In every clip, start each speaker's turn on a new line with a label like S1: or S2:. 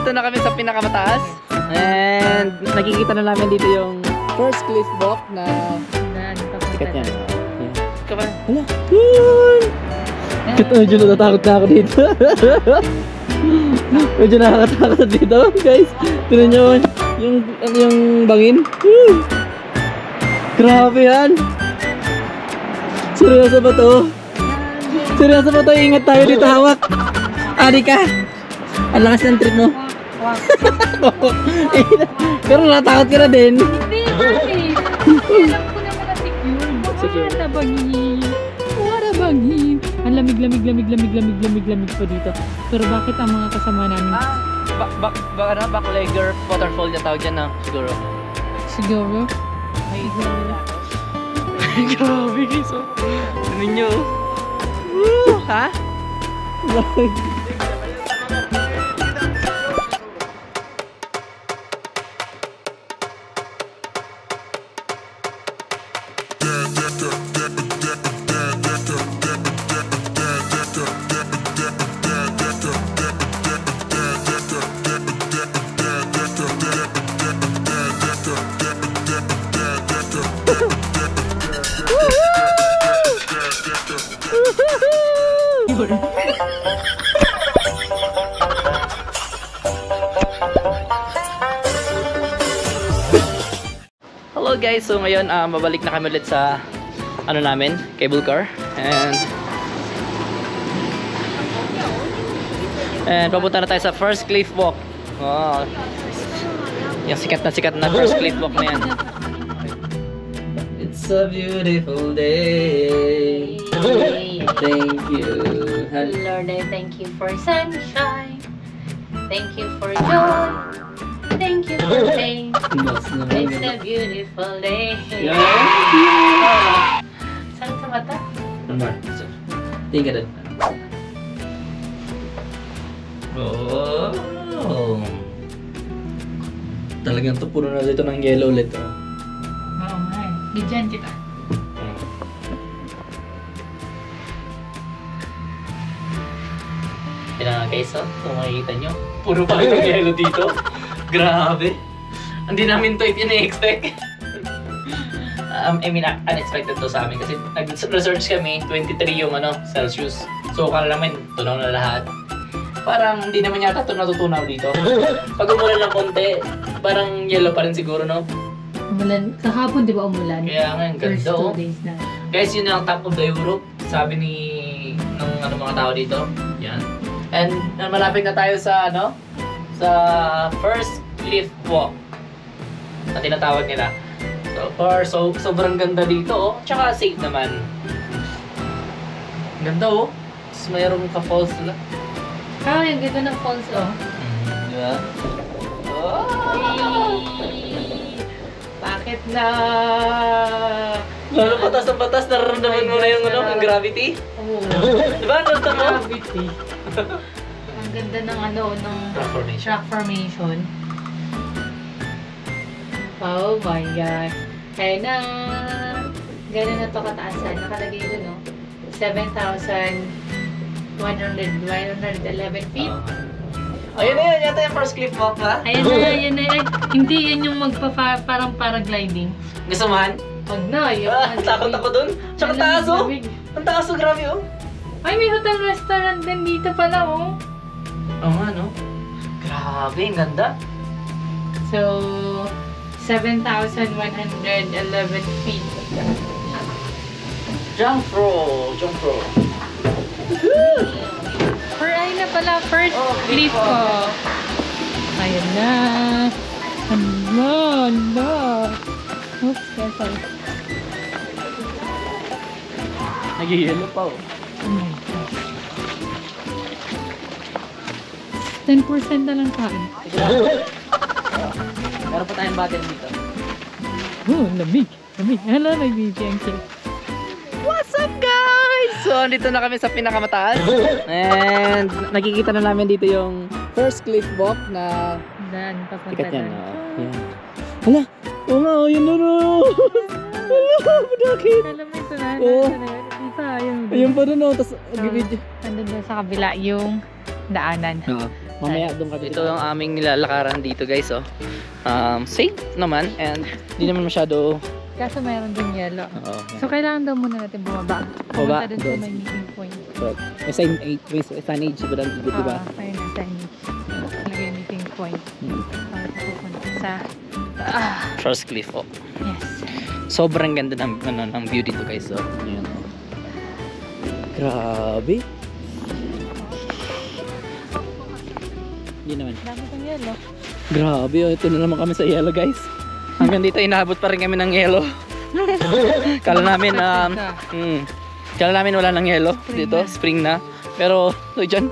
S1: andito na kami sa pinakamataas. And nakikita na namin dito yung first cliff walk na sikat yan. Hala! Medyo natatakot na ako dito. Medyo nakakatakot dito, guys. Tignan nyo yung bangin. Grabe yan. Seryoso ba to? Seryoso ba to? Ingat tayo dito, hawak. Adi ka. Ang lakas ng trip mo. Pero natakot ka na din.
S2: Hindi, bakit? Alam ko naman na secure. Wala bangin. Wala bangin. Ang lamig pa dito. Pero bakit ang mga kasama namin?
S1: Backlegger waterfall yung tawag dyan na siguro.
S2: Siguro?
S1: Ay, grabe guys. Ano nyo? Ha? Hello guys, so ngayon mabalik na kami ulit sa ano namin, cable car and papunta na tayo sa first cliff walk. Wow. Yung sikat na first cliff walk na yan. It's a beautiful day. Thank you.
S2: Lord, I thank you for sunshine. Thank you for joy. Thank you for pain. It's a beautiful day. Saan sa mata?
S1: Tingin ka doon. Oh. Talagang to puno na dito ng yellow ulit.
S2: Oo nga eh. Bigyan kita.
S1: Yan nga guys, kung makikita nyo, puro pa rin ng yellow dito. Grabe. Hindi namin to ina-expect. I mean, unexpected to sa amin kasi nag-research kami, 23 yung Celsius. So, akala namin, tunaw na lahat. Parang hindi naman yata ito natutunaw dito. Pag umulan ng konti, parang yellow pa rin siguro, no?
S2: Umulan. Kahapon, di ba umulan?
S1: Kaya nga, ang ganda,
S2: oh. First 2 days na.
S1: Guys, yun ang top of the Europe. Sabi ng mga tao dito. Yan. And malapit na tayo sa, sa first cliff walk na tinatawag nila. So sobrang ganda dito, oh. Tsaka safe naman. Ganda, oh. Tapos mayroong ka-falls nila.
S2: Yung ganda ng falls, oh.
S1: Di ba?
S2: Oh! Bakit na?
S1: Lalo patas ng patas, nararamdaman mo na yung yung gravity.
S2: Oo.
S1: Di ba? Nanta mo?
S2: Gravity. Ang ganda ng ng rock formation. Oh my gosh. Kaya na, gano'n na ito kataasan. Nakalagay doon, no? 7,111 feet.
S1: Ayun na yun, yata yung first cliff walk ha?
S2: Ayun na. Hindi yan yung parang paragliding.
S1: Gusto man?
S2: Wag na, yun.
S1: Takot ako dun. Tsaka taas, oh. Ang taas, oh, grabe, oh.
S2: Ay, may hotel restaurant din dito pala, oh.
S1: Oo nga, no? Grabe, ang ganda.
S2: So, 7,111 feet.
S1: Jungfrau.
S2: Ay na pala, first cliff ko. Ayan na. Hala. Oops, careful.
S1: Nag-yellow pa, oh.
S2: 10% na lang kain.
S1: Meron pa tayong battery dito.
S2: Oh, lamig. Hala, nagbibigyan siya.
S1: What's up, guys? So, andito na kami sa pinakamataas. And nakikita na namin dito yung first cliff walk na
S2: Papunta
S1: sikat yan.
S2: doon.
S1: Hala! Oo nga, yun na. Hala, madakit.
S2: Alam mo ito na.
S1: Ayun pa rin, oh. Tapos,
S2: nandun sa kabila yung daanan.
S1: Oo.
S3: Mamaya doon kami.
S1: Ito ang aming nilalakaran dito guys, oh. Safe naman and di naman masyado.
S2: Kaso mayroon din yellow.
S1: Oo.
S2: So kailangan daw muna natin bumaba.
S3: Baba,
S2: Pumunta dun sa
S3: doon.
S2: may meeting point.
S3: So, may signage ba lang dito, diba?
S2: Ayun na, signage. Lagay meeting point. Para pupunta sa...
S1: First cliff, oh.
S2: Yes.
S1: Sobrang ganda ng view dito guys, oh.
S3: Ayan, oh. Grabe. Hindi naman.
S2: Dami kong yellow.
S3: Grabe, oh. Ito na naman kami sa yellow, guys.
S1: Hanggang dito inabot pa rin kami ng yelo. Kala namin kala namin wala ng yelo dito, spring na. Pero ito dyan.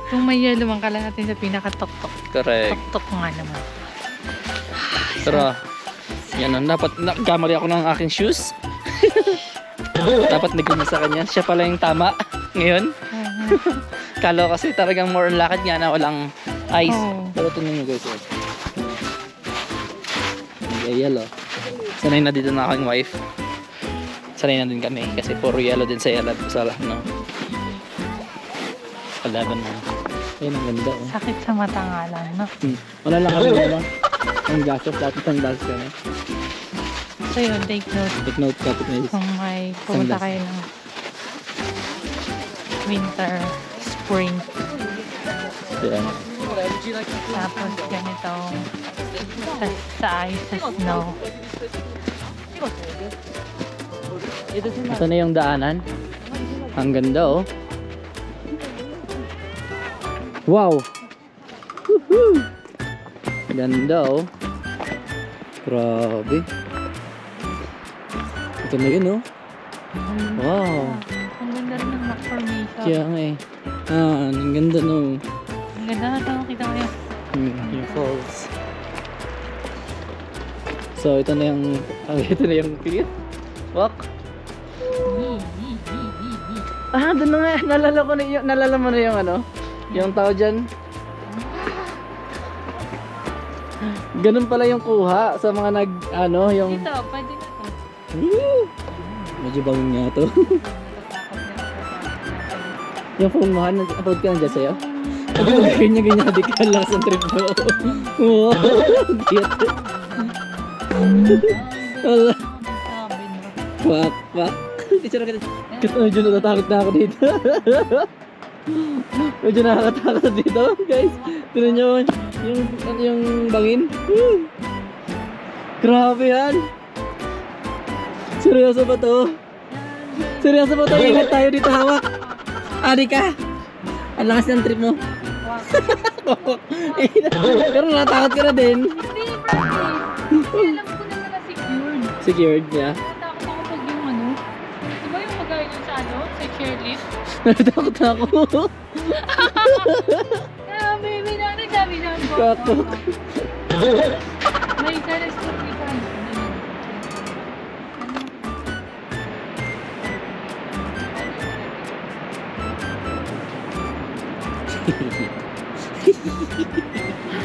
S2: Kung may yellow, ang kala natin sa pinaka-tok-tok.
S1: Correct.
S2: Tok-tok nga naman.
S1: Pero yan, dapat nagkamali ako ng aking shoes. Dapat nagano sa kanya. Siya pala yung tama ngayon. Kala ko kasi talagang more on lakad nga na walang ice.
S3: Pero tingnan nyo, guys, oh.
S1: Yellow. Sanay na dito na aking wife. Sanay na din kami kasi puro yellow din sa yellow sa no. Kalaban mo.
S3: Ayun, ang ganda, oh.
S2: Sakit sa mata nga lang, no?
S3: Wala lang kami naman. Ang gasos, dapat ang gasos kami.
S2: So yun, take note.
S3: Take note, kapit na yun.
S2: Kung may pumunta kayo ng winter, spring,
S3: Ayan.
S2: tapos ganitong sa ice, sa snow.
S3: Ito na yung daanan. Ang ganda, oh. Wow! Woohoo! Ganda, oh. Grabe. Ito na yun, oh. Wow!
S2: Ang ganda rin ng rock formation.
S3: Kaya nga eh. Ang ganda, no.
S2: Ang ganda na ito, makita ko yun.
S3: Yung falls. So, ito na yung cliff. Walk. Doon na nga. Nalala mo na yung ano? Yung tao dyan. Ganun pala yung kuha sa mga yung...
S2: Dito, pwede na to.
S3: Woo! Medyo bangin nga to. Yung phone mo, upload ka na dyan sa'yo? Ganyan-ganyan, di ka lang sa trip mo. Wow! Cute. Wala. Kwak, kwak. Teacher ka dito. Medyo natatakot na ako dito. Medyo nakakatakot dito, guys. Tignan nyo yung bangin. Grabe yan. Seryoso ba to? Seryoso ba to? Ingat tayo dito, hawak. Adi ka. Ang lakas ng trip mo. Pero natakot ka na din.
S2: Hindi, Alam ko naman na secured.
S3: Secured, yeah.
S2: Natakot ako pag yung ano. Diba yung magaya yung sa ano? Sa chairlift?
S3: Natakot na ako.
S2: May nagsabi na ako.
S3: Kakok.
S2: May isa na story ka.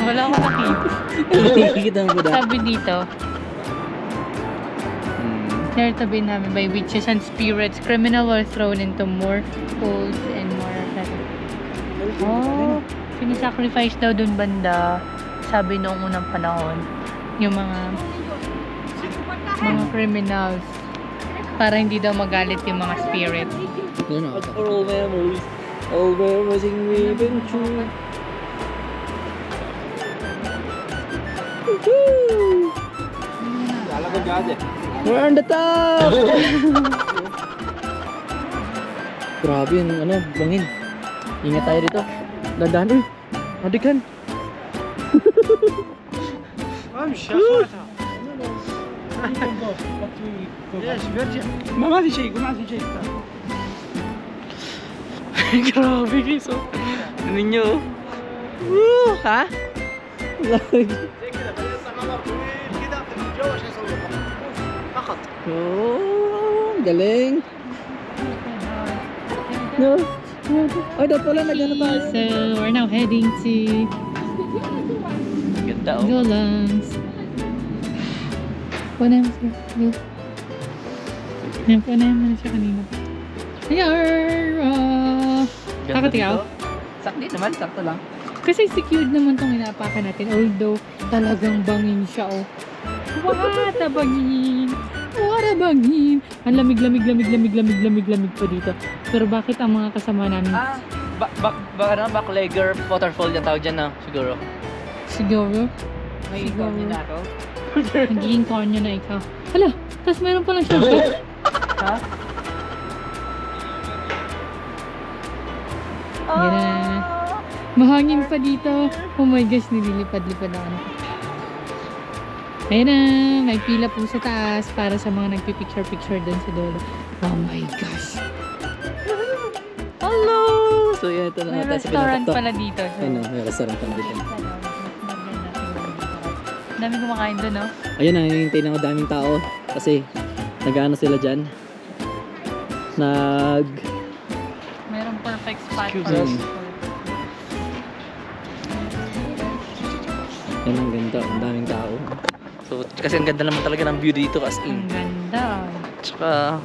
S2: Wala akong nakita.
S3: Nakikita mo ba?
S2: Sabi dito, naritabi namin by witches and spirits, criminal were thrown into more holes and more effective. Oh, sinisacrifice daw dun banda, sabi noong unang panahon, yung mga criminals para hindi daw magalit yung mga spirit.
S3: All memories we've been through. We're on the top! Grabe yung bangin. Ingat tayo dito. Dandahan. Uy! Adikan!
S4: ما في شيء ما في شيء
S1: Grabe guys, oh. Ano nyo? Woo! Ha?
S3: Oh, galing. No. Ay, dapat pala nagano tayo.
S2: So, we're now heading to
S1: Ganda, oh.
S2: Golangs. Punayan mo siya. Go. Punayan mo na siya kanina. Ayar! Takot ikaw?
S3: Sakto naman, sakto lang.
S2: Kasi secured naman itong inapakan natin. Although, talagang bangin siya, oh. What a bangin! What a bangin! Ang lamig pa dito. Pero bakit ang mga kasama namin?
S3: Backlegger waterfall yung tawag dyan na, siguro.
S2: Siguro?
S3: Siguro. Na ako.
S2: Nagiging corneo na ikaw. Hala! Tapos meron palang shortcut.
S3: Ha?
S2: Yan na. Mahangin pa dito. Oh my gosh, nililipad-lipad na ano. Ayan na, may pila po sa taas para sa mga nagpipicture-picture doon sa dulo. Oh my gosh.
S3: Hello! So yan, ito na
S2: May
S3: natin sa
S2: restaurant
S3: pinakatok.
S2: pala dito. So,
S3: Ayun na, may restaurant pala dito.
S2: dami kumakain doon, no?
S3: Ayun na, hinihintay na daming tao. Kasi, nag-ano sila dyan.
S2: Merong perfect spot
S3: Excuse
S2: for us.
S3: me. Yan ang ganda, ang daming tao. So, kasi ang ganda naman talaga ng view dito as
S2: Ang
S3: in.
S2: ganda.
S3: Tsaka,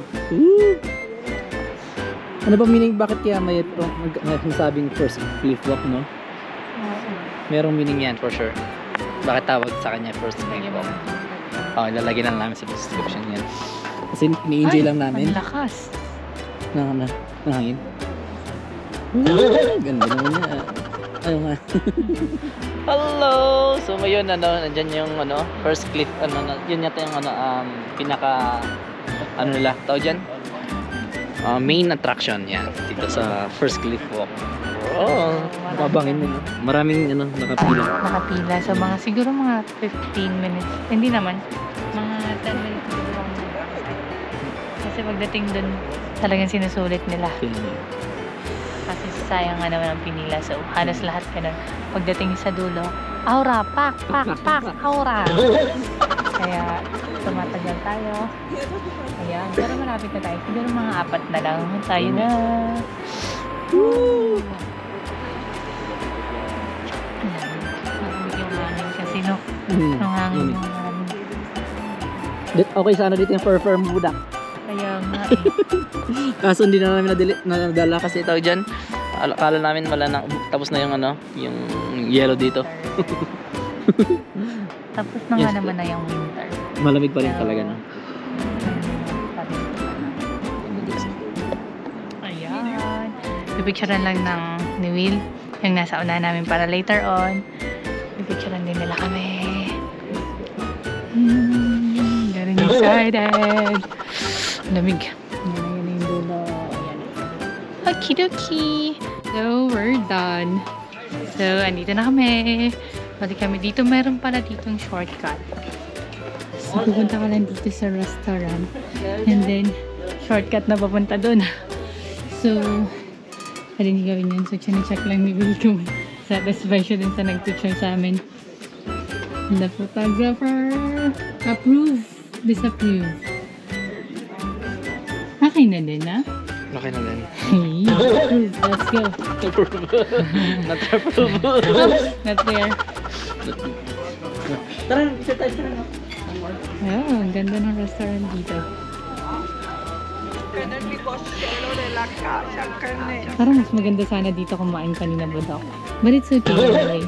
S3: ano ba meaning, bakit kaya may sabing first cliff walk, no? Merong meaning yan for sure. Bakit tawag sa kanya first cliff walk? Ilalagay lang namin sa description yan. Kasi ni-enjoy lang namin.
S2: Ang lakas.
S3: ng hangin. Ganda naman niya. Ayaw nga. Hello! So ngayon nandyan yung first cliff, yun yata yung pinaka nila, tawag dyan? Main attraction yan dito sa first cliff walk. Oh, mabangin mo, no? Maraming nakapila.
S2: Nakapila. So mga siguro mga 15 minutes. Hindi naman. Mga 10 minutes siguro. Kasi pagdating dun, talagang sinusulit nila. Kasi sayang nga naman ang pinila. So halos lahat ganun. Pagdating sa dulo, aura, pak, aura. Kaya tumatagal tayo. Ayan, pero malapit na tayo. Siguro mga 4 na lang. Tayo na. Woo! Malamig yung hangin kasi, no? Ang hangin yung hangin.
S3: Okay sana dito yung firm budak.
S2: Kaya nga eh.
S3: Kaso hindi na namin nadala kasi tawag dyan. Akala namin wala na, tapos na yung yung yellow dito.
S2: Tapos na nga naman na yung winter.
S3: Malamig pa rin talaga, no?
S2: Ayan. Pipicturean lang ni Will yung nasa una namin para later on. Pipicturean din nila kami. Getting excited. Lamig. Yan yung dulo. Okidoki. So, we're done. So, andito na kami. Balik kami dito. Meron pala ditong shortcut. So, pupunta ka lang dito sa restaurant. And then, shortcut na papunta doon. So, hindi gawin yun. So, check lang ni Will kung satisfied siya din sa nag-picture sa amin. And the photographer approve, disapprove. Okay na din, ha?
S3: Okay na din.
S2: Hey, approve. Let's go.
S3: Not approve.
S2: Not there.
S3: Tara, isa tayo sa
S2: Ayun, ang ganda ng restaurant dito. Parang mas maganda sana dito kumain kanina ba daw. But it's okay anyway.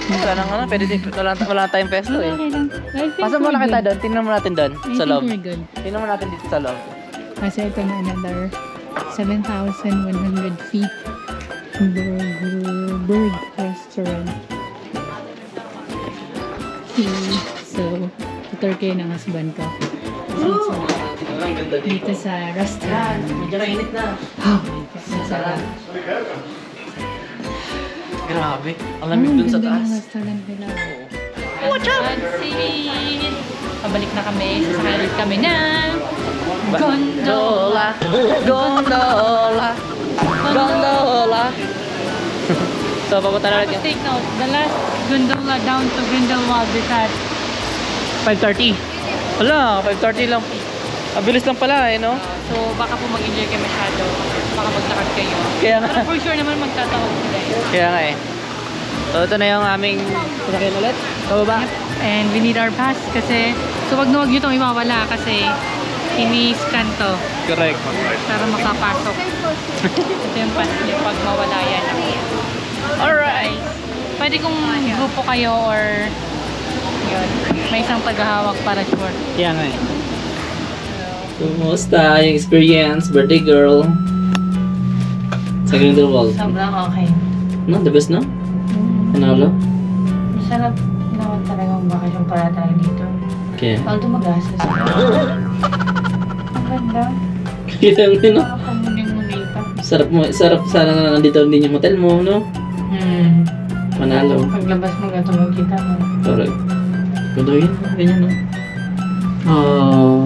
S3: Wala nang pwede din, wala tayong pesto eh.
S2: Okay lang. I think
S3: Pasok muna
S2: we're
S3: kita
S2: good.
S3: doon, tingnan mo natin doon,
S2: I
S3: sa
S2: think
S3: loob.
S2: we're good.
S3: Tingnan mo natin dito sa loob.
S2: Kasi ito na another 7,100 feet bird restaurant. So, tutor kayo ng husband ko. So, dito sa restaurant.
S3: Medyo mainit na.
S2: Oh my God, sarap.
S3: Grabe, ang lamig dun sa
S2: Ganda ng
S3: taas.
S2: restaurant nila. Watch out! Pabalik na kami. Sasakay ulit kami ng gondola.
S3: Gondola. Gondola. So, papunta na
S2: Tapos
S3: natin.
S2: take note, the last gondola down to Grindelwald is at
S3: 5:30. Wala, 5:30 lang. Ang bilis lang pala no?
S2: so baka po mag-enjoy kayo masyado. Baka magtakad kayo.
S3: Kaya nga.
S2: Pero for sure naman magtatawag sila eh.
S3: Kaya nga eh. So, ito na yung aming sasakyan ulit. Pababa.
S2: And we need our pass kasi so wag na wag nyo itong iwawala kasi ini-scan to
S3: Correct.
S2: para makapasok. Ito yung pass niya pag mawala yan. Alright. Pwede kung grupo kayo or yun, may isang tagahawak para sure.
S3: Yan nga eh.
S1: Kumusta yung experience, birthday girl? Sa Grindelwald.
S2: Sobrang okay.
S1: No, the best, no? Panalo?
S2: Masarap naman talagang bakasyon para tayo dito.
S1: Okay.
S2: Although magastos. Ang ganda.
S1: Kita mo yun, no?
S2: Nakakamuning-muning pa.
S1: Sarap sana na nandito din yung hotel mo, no? Manalo.
S2: Paglabas mo gato magkita mo.
S1: Correct. Ganda yun, ganyan, no? Oh.